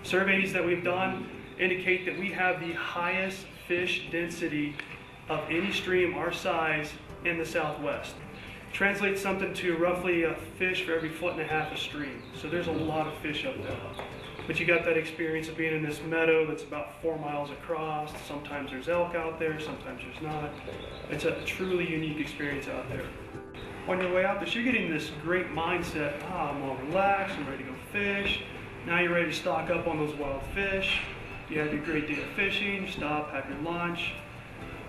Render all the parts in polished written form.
Surveys that we've done indicate that we have the highest fish density of any stream our size in the Southwest. Translates something to roughly a fish for every 1.5 foot of stream. So there's a lot of fish up there. But you got that experience of being in this meadow that's about 4 miles across. Sometimes there's elk out there, sometimes there's not. It's a truly unique experience out there. On your way out there, so you're getting this great mindset, I'm all relaxed, I'm ready to go fish. Now you're ready to stock up on those wild fish. You have your great day of fishing, you stop, have your lunch,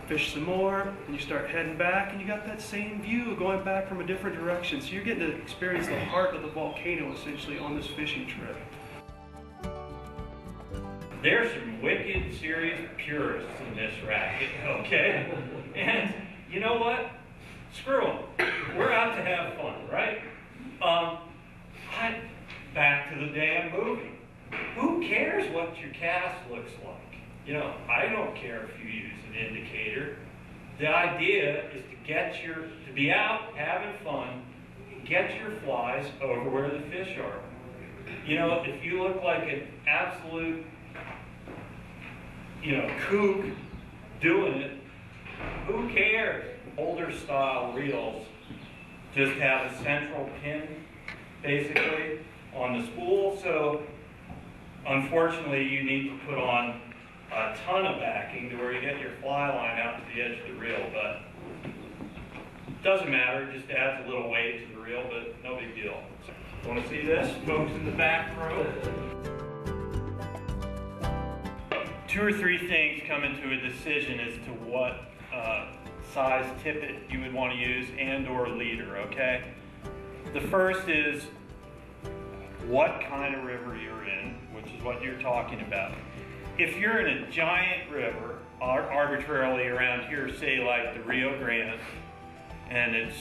fish some more, and you start heading back, and you got that same view going back from a different direction. So you're getting to experience the heart of the volcano essentially on this fishing trip. There's some wicked, serious purists in this racket, okay? And you know what? Screw them. We're out to have fun, right? Back to the damn movie. Who cares what your cast looks like? You know, I don't care if you use an indicator. The idea is to be out having fun, get your flies over where the fish are. You know, if you look like an absolute, kook doing it, who cares? Older style reels just have a central pin, basically, on the spool. So, unfortunately, you need to put on a ton of backing to where you get your fly line out to the edge of the reel. But it doesn't matter, it just adds a little weight to the reel, but no big deal. Want to see this? Folks in the back row. 2 or 3 things come into a decision as to what size tippet you would want to use and or leader, okay? The first is what kind of river you're in, which is what you're talking about. If you're in a giant river, arbitrarily around here, say like the Rio Grande, and it's,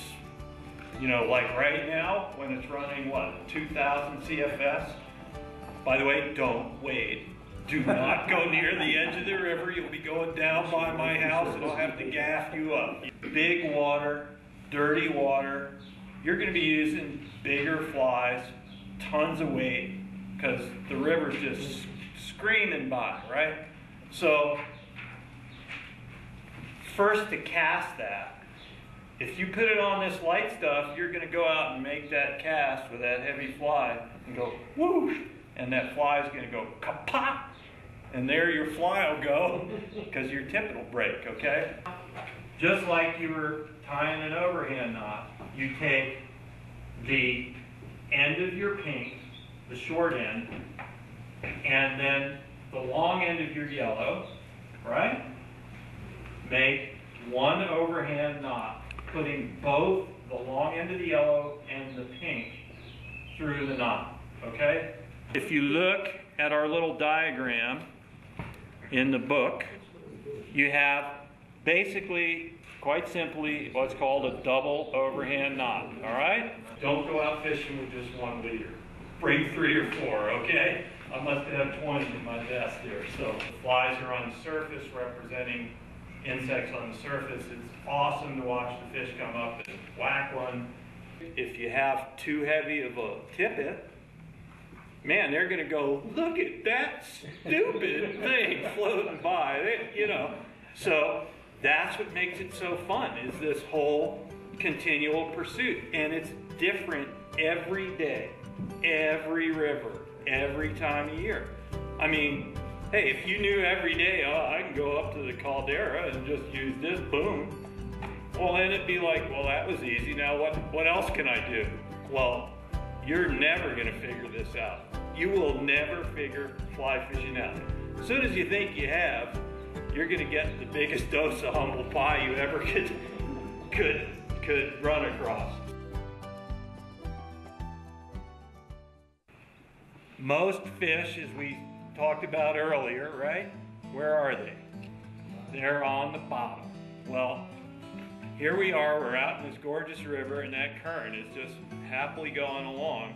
like right now, when it's running, 2,000 CFS? By the way, don't wade. Do not go near the edge of the river. You'll be going down by my house and I'll have to gaff you up. Big water, dirty water. You're going to be using bigger flies, tons of weight, because the river's just screaming by, right? So, first to cast that. If you put it on this light stuff, you're going to go out and make that cast with that heavy fly and go whoosh, and that fly is going to go kapop, and there your fly will go because your tippet will break, okay? Just like you were tying an overhand knot, you take the end of your pink, the short end, and then the long end of your yellow, right? Make one overhand knot, putting both the long end of the yellow and the pink through the knot, okay? If you look at our little diagram in the book, you have basically, quite simply, what's called a double overhand knot, all right? Don't go out fishing with just one leader. Bring 3 or 4, okay? I must have 20 in my vest here. So flies are on the surface representing insects on the surface. It's awesome to watch the fish come up and whack one. If you have too heavy of a tippet, man, they're going to go, look at that stupid thing floating by, So that's what makes it so fun, is this whole continual pursuit. And it's different every day, every river, every time of year. I mean, hey, if you knew every day, I can go up to the caldera and just use this, boom. Well, then it'd be like, well, that was easy. Now what else can I do? Well, you're never going to figure this out. You will never figure fly fishing out. As soon as you think you have, you're going to get the biggest dose of humble pie you ever could run across. Most fish, as we talked about earlier, right? Where are they? They're on the bottom. Well, here we are, we're out in this gorgeous river, and that current is just happily going along.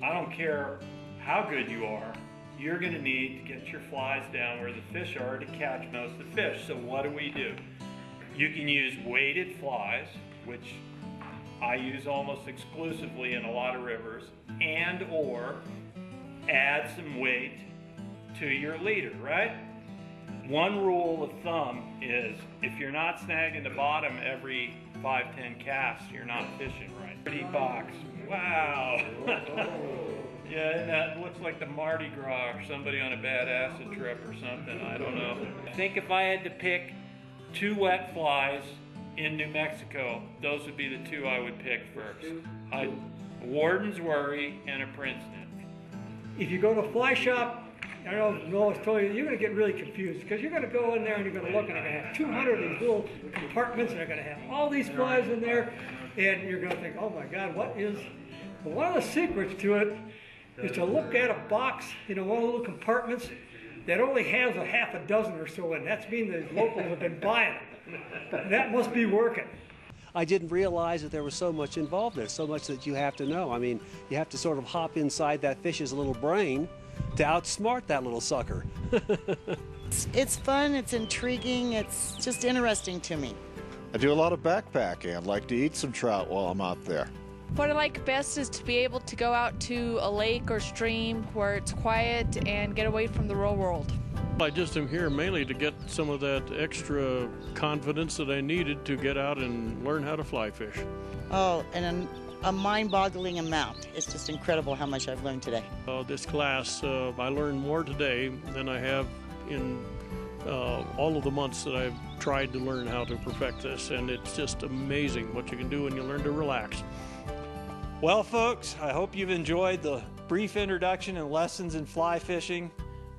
I don't care how good you are, you're going to need to get your flies down where the fish are to catch most of the fish. So what do? You can use weighted flies, which I use almost exclusively in a lot of rivers, and or add some weight to your leader, right? One rule of thumb is if you're not snagging the bottom every 5-10 casts, you're not fishing right. Pretty box. Wow. Yeah, and that looks like the Mardi Gras or somebody on a bad acid trip or something. I don't know. I think if I had to pick 2 wet flies in New Mexico, those would be the 2 I would pick first. A Warden's Worry and a Princeton. If you go to a fly shop, I don't know, Noah's told you, you're going to get really confused because you're going to go in there and you're going to look and they're going to have 200 of these little compartments and they're going to have all these flies in there and you're going to think, oh my God, what is... Well, one of the secrets to it is to look at a box, one of the little compartments that only has a half a dozen or so in. That's mean the locals have been buying it. That must be working. I didn't realize that there was so much involved there, so much that you have to know. I mean, you have to sort of hop inside that fish's little brain to outsmart that little sucker. It's fun, it's intriguing, it's just interesting to me. I do a lot of backpacking. I'd like to eat some trout while I'm out there. What I like best is to be able to go out to a lake or stream where it's quiet and get away from the real world. I just am here mainly to get some of that extra confidence that I needed to get out and learn how to fly fish. Oh, and a mind-boggling amount. It's just incredible how much I've learned today. This class, I learned more today than I have in all of the months that I've tried to learn how to perfect this, and it's just amazing what you can do when you learn to relax. Well, folks, I hope you've enjoyed the brief introduction and lessons in fly fishing.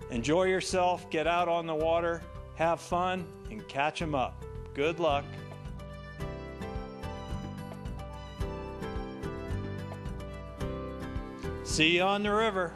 Enjoy yourself, get out on the water, have fun, and catch 'em up. Good luck. See you on the river.